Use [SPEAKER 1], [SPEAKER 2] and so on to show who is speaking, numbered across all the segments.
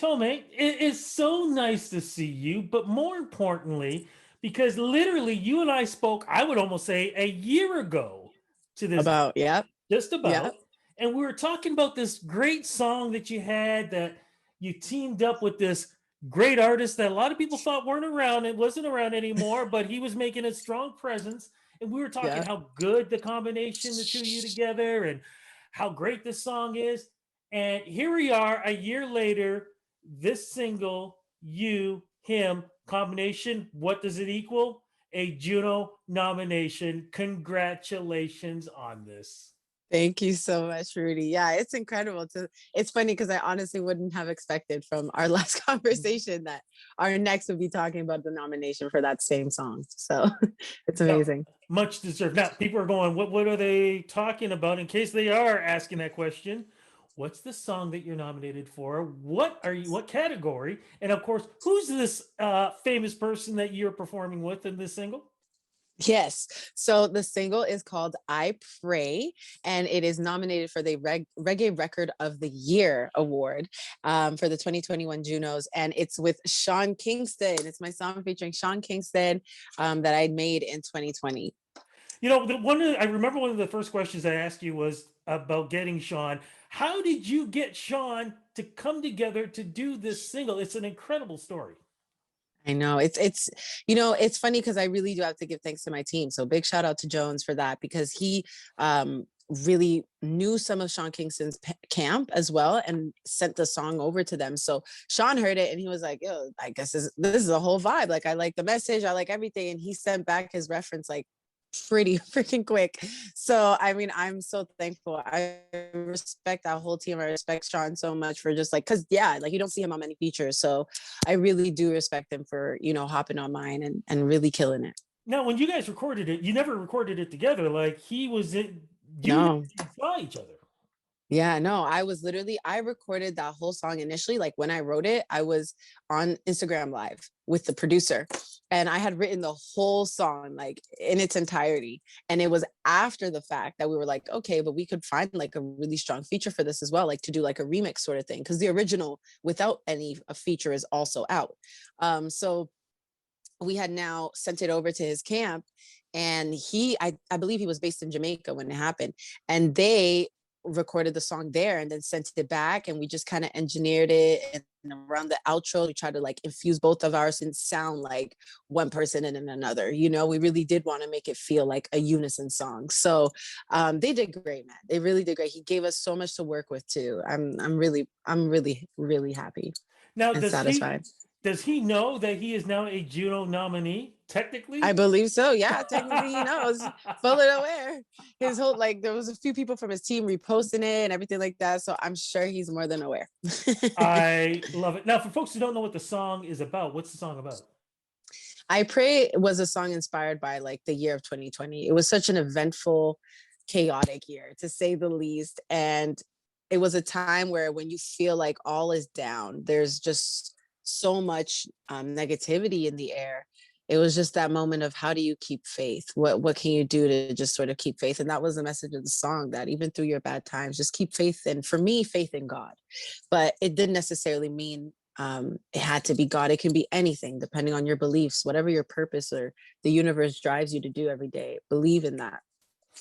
[SPEAKER 1] Tome, it is so nice to see you, but more importantly, because literally you and I spoke, I would almost say a year ago to this day,
[SPEAKER 2] About, yep,
[SPEAKER 1] just
[SPEAKER 2] yep,
[SPEAKER 1] about. And we were talking about this great song that you had that you teamed up with this great artist that a lot of people thought weren't around. It wasn't around anymore, but he was making a strong presence. And we were talking
[SPEAKER 2] yep.
[SPEAKER 1] how good the combination, the two of you together, and how great this song is. And here we are a year later, this single, you, him combination, what does it equal? A Juno nomination. Congratulations on this.
[SPEAKER 2] Thank you so much, Rudy. Yeah, it's incredible to it's funny because I honestly wouldn't have expected from our last conversation that our next would be talking about the nomination for that same song. So it's
[SPEAKER 1] No,
[SPEAKER 2] amazing.
[SPEAKER 1] much deserved. Now, people are going, what are they talking about? In case they are asking that question, what's the song that you're nominated for? What category? And of course, who's this famous person that you're performing with in this single?
[SPEAKER 2] Yes. So the single is called I Pray, and it is nominated for the Reggae Record of the Year award for the 2021 Junos. And it's with Sean Kingston. It's my song featuring Sean Kingston that I made in 2020.
[SPEAKER 1] You know, I remember one of the first questions I asked you was about getting Sean. How did you get Sean to come together to do this single? It's an incredible story.
[SPEAKER 2] I know it's funny because I really do have to give thanks to my team. So big shout out to Jones for that because he really knew some of Sean Kingston's camp as well and sent the song over to them. So Sean heard it and he was like, "Yo, I guess this is a whole vibe. Like I like the message, I like everything." And he sent back his reference like pretty freaking quick. So I mean, I'm so thankful. I respect that whole team. I respect Sean so much for just like, cause yeah, like you don't see him on many features. So I really do respect him for, hopping on mine and really killing it.
[SPEAKER 1] Now, when you guys recorded it, you never recorded it together. Like he was in, you
[SPEAKER 2] No,
[SPEAKER 1] saw each other.
[SPEAKER 2] yeah, no, I recorded that whole song initially. Like when I wrote it, I was on Instagram Live with the producer and I had written the whole song like in its entirety. And it was after the fact that we were like, okay, but we could find like a really strong feature for this as well, like to do like a remix sort of thing. Cause the original without any a feature is also out. So we had now sent it over to his camp and I believe he was based in Jamaica when it happened. And they recorded the song there and then sent it back and we just kind of engineered it and around the outro we tried to like infuse both of ours and sound like one person and then another, we really did want to make it feel like a unison song. So they did great, man. They really did great. He gave us so much to work with too. I'm really happy
[SPEAKER 1] Now,
[SPEAKER 2] and satisfied.
[SPEAKER 1] does he know that he is now a Juno nominee?
[SPEAKER 2] I
[SPEAKER 1] Technically,
[SPEAKER 2] believe so. Yeah, technically he knows. Fully aware. His whole like there was a few people from his team reposting it and everything like that. So I'm sure he's more than aware.
[SPEAKER 1] I love it. Now, for folks who don't know what the song is about, what's the song about?
[SPEAKER 2] I Pray was a song inspired by like the year of 2020. It was such an eventful, chaotic year to say the least. And it was a time where when you feel like all is down, there's just so much negativity in the air. It was just that moment of how do you keep faith? What can you do to just sort of keep faith? And that was the message of the song, that even through your bad times, just keep faith. And for me, faith in God. But it didn't necessarily mean it had to be God. It can be anything depending on your beliefs, whatever your purpose or the universe drives you to do every day. Believe in that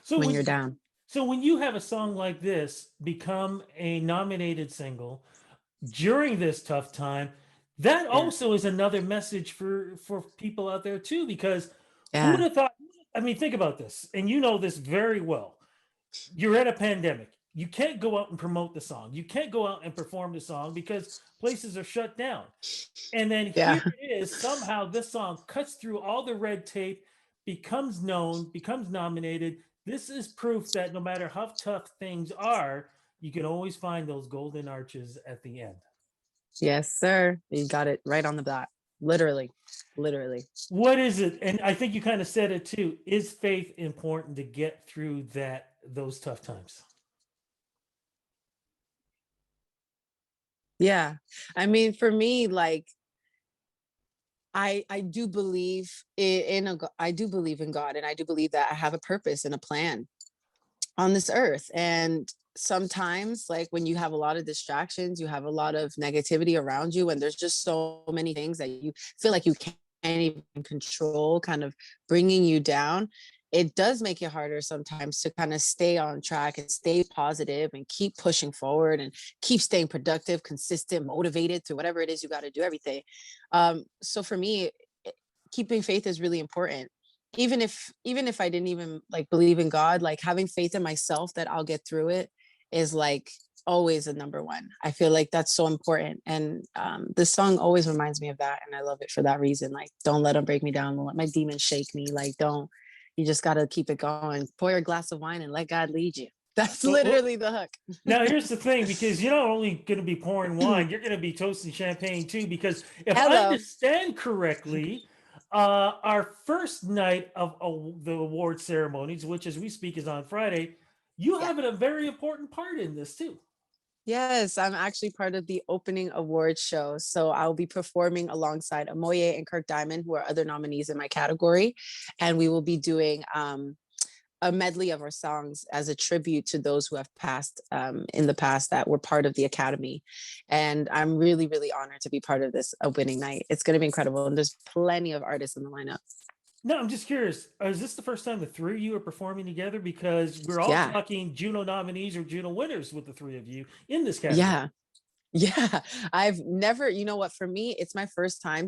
[SPEAKER 1] So
[SPEAKER 2] when
[SPEAKER 1] when
[SPEAKER 2] you're down.
[SPEAKER 1] so when you have a song like this become a nominated single during this tough time, that
[SPEAKER 2] Yeah.
[SPEAKER 1] also is another message for people out there too. Because who would
[SPEAKER 2] Yeah.
[SPEAKER 1] have thought? I mean, think about this, and you know this very well. You're at a pandemic. You can't go out and promote the song. You can't go out and perform the song because places are shut down. And then here
[SPEAKER 2] Yeah.
[SPEAKER 1] it is. Somehow this song cuts through all the red tape, becomes known, becomes nominated. This is proof that no matter how tough things are, you can always find those golden arches at the end.
[SPEAKER 2] Yes, sir. You got it right on the dot. Literally. Literally.
[SPEAKER 1] What is it? And I think you kind of said it too. Is faith important to get through those tough times?
[SPEAKER 2] Yeah. I mean, for me, like I do believe I do believe in God and I do believe that I have a purpose and a plan on this earth. And sometimes, like when you have a lot of distractions, you have a lot of negativity around you, and there's just so many things that you feel like you can't even control, kind of bringing you down. It does make it harder sometimes to kind of stay on track and stay positive and keep pushing forward and keep staying productive, consistent, motivated through whatever it is you got to do, everything. So for me, keeping faith is really important. Even if I didn't even like believe in God, like having faith in myself that I'll get through it is like always a number one. I feel like that's so important. And this song always reminds me of that. And I love it for that reason. Like, don't let them break me down. Don't let my demons shake me. Like, don't, you just got to keep it going. Pour your glass of wine and let God lead you. That's
[SPEAKER 1] Well,
[SPEAKER 2] literally the hook.
[SPEAKER 1] now here's the thing, because you're not only going to be pouring wine, you're going to be toasting champagne too. Because if I
[SPEAKER 2] Hello.
[SPEAKER 1] understand correctly, our first night of the award ceremonies, which as we speak is on Friday, you
[SPEAKER 2] Yeah.
[SPEAKER 1] have a very important part in this too.
[SPEAKER 2] Yes, I'm actually part of the opening award show. So I'll be performing alongside Amoye and Kirk Diamond, who are other nominees in my category. And we will be doing a medley of our songs as a tribute to those who have passed in the past that were part of the Academy. And I'm really, really honored to be part of this opening night. It's going to be incredible. And there's plenty of artists in the lineup.
[SPEAKER 1] No, I'm just curious. Is this the first time the three of you are performing together? Because we're all
[SPEAKER 2] Yeah.
[SPEAKER 1] talking Juno nominees or Juno winners with the three of you in this category.
[SPEAKER 2] Yeah. Yeah. I've never, you know what, for me, it's my first time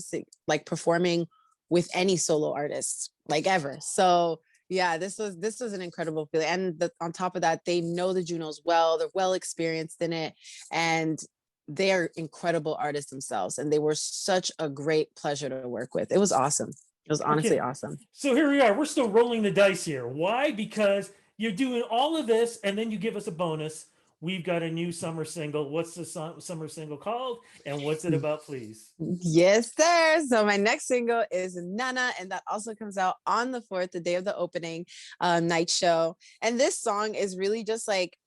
[SPEAKER 2] like performing with any solo artists, like ever. So yeah, this was an incredible feeling. And on top of that, they know the Junos well, they're well experienced in it, and they're incredible artists themselves. And they were such a great pleasure to work with. It was awesome. It was honestly
[SPEAKER 1] Okay,
[SPEAKER 2] awesome.
[SPEAKER 1] so here we are. We're still rolling the dice here. Why? Because you're doing all of this, and then you give us a bonus. We've got a new summer single. What's the summer single called, and what's it about, please?
[SPEAKER 2] Yes, sir. So my next single is Nana, and that also comes out on the 4th, the day of the opening night show. And this song is really just like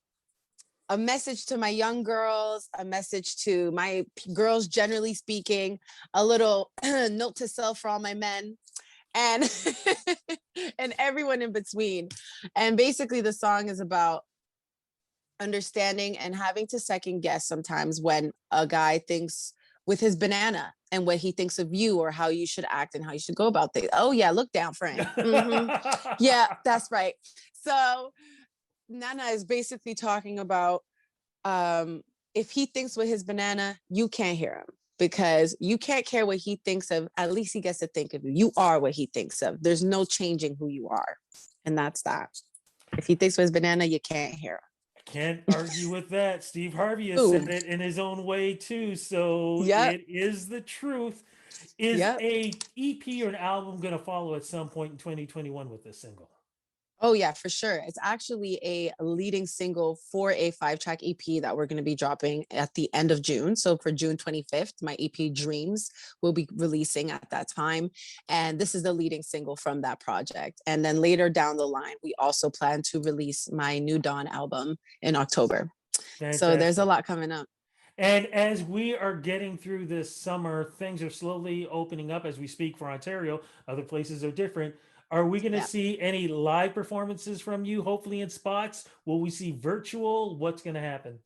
[SPEAKER 2] a message to my young girls, a message to my girls, generally speaking, a little note to self for all my men, and and everyone in between. And basically, the song is about understanding and having to second guess sometimes when a guy thinks with his banana and what he thinks of you or how you should act and how you should go about things. Oh yeah, look down, friend. Yeah, that's right. So Nana is basically talking about if he thinks with his banana, you can't hear him because you can't care what he thinks of. At least he gets to think of you. You are what he thinks of. There's no changing who you are. And that's that. If he thinks with his banana, you can't hear him.
[SPEAKER 1] Can't argue with that. Steve Harvey has said
[SPEAKER 2] Boom.
[SPEAKER 1] it in his own way too. So
[SPEAKER 2] Yep.
[SPEAKER 1] it is the truth. Is
[SPEAKER 2] Yep.
[SPEAKER 1] a EP or an album going to follow at some point in 2021 with this single?
[SPEAKER 2] Oh yeah, for sure. It's actually a leading single for a 5-track EP that we're going to be dropping at the end of June. So for June 25th, my EP Dreams will be releasing at that time. And this is the leading single from that project. And then later down the line, we also plan to release my New Dawn album in October. So there's a
[SPEAKER 1] Fantastic.
[SPEAKER 2] lot coming up.
[SPEAKER 1] And as we are getting through this summer, things are slowly opening up as we speak for Ontario. Other places are different. Are we going to
[SPEAKER 2] Yeah.
[SPEAKER 1] see any live performances from you, hopefully in spots? Will we see virtual? What's going to happen?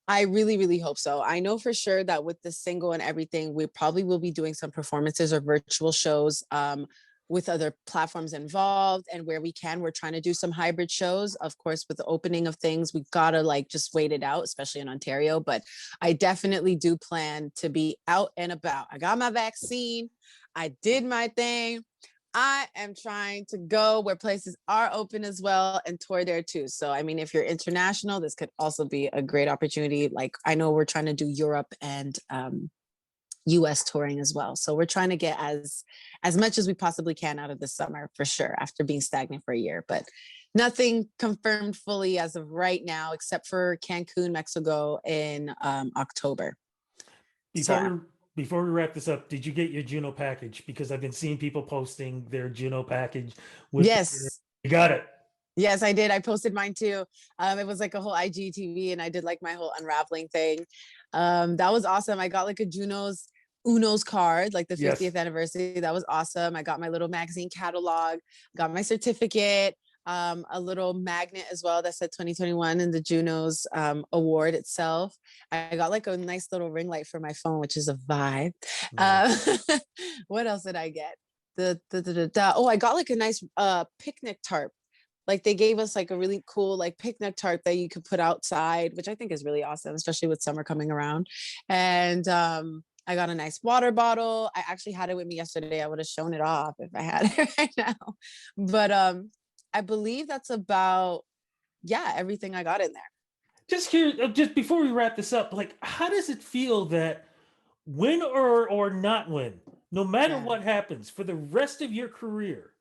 [SPEAKER 2] I really, really hope so. I know for sure that with the single and everything, we probably will be doing some performances or virtual shows with other platforms involved. And where we can, we're trying to do some hybrid shows. Of course, with the opening of things, we gotta like just wait it out, especially in Ontario. But I definitely do plan to be out and about. I got my vaccine. I did my thing. I am trying to go where places are open as well and tour there too. So, I mean, if you're international, this could also be a great opportunity. Like, I know we're trying to do Europe and US touring as well. So we're trying to get as much as we possibly can out of the summer for sure after being stagnant for a year. But nothing confirmed fully as of right now, except for Cancun, Mexico in October.
[SPEAKER 1] Before
[SPEAKER 2] So
[SPEAKER 1] we before we wrap this up, did you get your Juno package? Because I've been seeing people posting their Juno package with
[SPEAKER 2] yes,
[SPEAKER 1] you got it.
[SPEAKER 2] yes, I did. I posted mine too. It was like a whole IGTV and I did like my whole unraveling thing. That was awesome. I got like a Juno's Uno's card, like the
[SPEAKER 1] Yes.
[SPEAKER 2] 50th anniversary. That was awesome. I got my little magazine catalog, got my certificate. a little magnet as well that said 2021 and the Juno's award itself. I got like a nice little ring light for my phone, which is a vibe.
[SPEAKER 1] Nice.
[SPEAKER 2] What else did I get? Oh, I got like a nice picnic tarp. Like they gave us like a really cool like picnic tarp that you could put outside, which I think is really awesome, especially with summer coming around. And I got a nice water bottle. I actually had it with me yesterday. I would have shown it off if I had it right now. But I believe that's about, yeah, everything I got in there.
[SPEAKER 1] Just here, just before we wrap this up, like, how does it feel that win or not win, no matter
[SPEAKER 2] Yeah.
[SPEAKER 1] what happens for the rest of your career,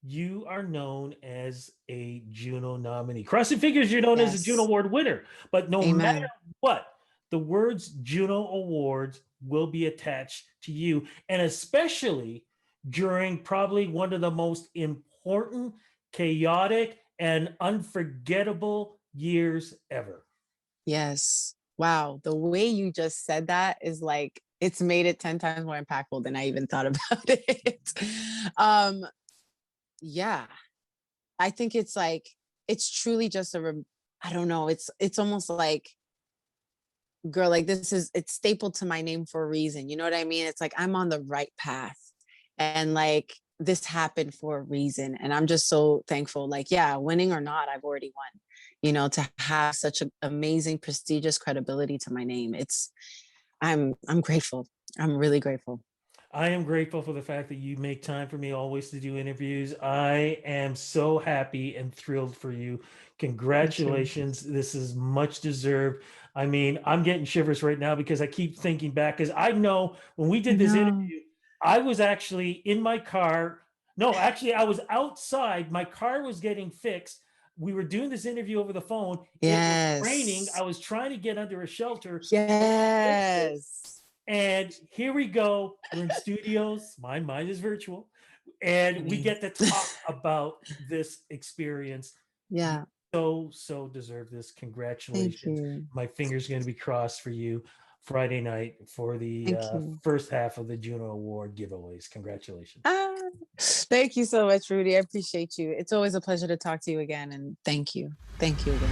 [SPEAKER 1] you are known as a Juno nominee. Crossing fingers, you're known as a Juno
[SPEAKER 2] Yes.
[SPEAKER 1] Award winner. But no matter
[SPEAKER 2] Amen.
[SPEAKER 1] what, the words Juno Awards will be attached to you, and especially during probably one of the most important, chaotic, and unforgettable years ever.
[SPEAKER 2] Yes. Wow. The way you just said that is like, it's made it 10 times more impactful than I even thought about it. um, yeah. I think it's like, it's truly just I don't know. It's almost like, girl, like this is, it's stapled to my name for a reason. You know what I mean? It's like, I'm on the right path and like, this happened for a reason. And I'm just so thankful. Like, yeah, winning or not, I've already won, you know, to have such an amazing, prestigious credibility to my name. I'm grateful. I'm really grateful.
[SPEAKER 1] I am grateful for the fact that you make time for me always to do interviews. I am so happy and thrilled for you.
[SPEAKER 2] Thank you.
[SPEAKER 1] Congratulations. This is much deserved. I mean, I'm getting shivers right now because I keep thinking back because I know when we
[SPEAKER 2] I
[SPEAKER 1] did this
[SPEAKER 2] know.
[SPEAKER 1] interview, I was actually in my car. No, actually, I was outside. My car was getting fixed. We were doing this interview over the phone. It was raining. I
[SPEAKER 2] Yes.
[SPEAKER 1] was trying to get under a shelter.
[SPEAKER 2] Yes.
[SPEAKER 1] And here we go. We're in studios. Mine is virtual. And we
[SPEAKER 2] Funny.
[SPEAKER 1] get to talk about this experience. You
[SPEAKER 2] Yeah.
[SPEAKER 1] so deserve this.
[SPEAKER 2] Thank
[SPEAKER 1] Congratulations.
[SPEAKER 2] you.
[SPEAKER 1] My fingers going to be crossed for you Friday night for the
[SPEAKER 2] Thank you.
[SPEAKER 1] first half of the Juno Award giveaways. Congratulations.
[SPEAKER 2] Ah, thank you so much, Rudy. I appreciate you. It's always a pleasure to talk to you again. And thank you. Thank you again.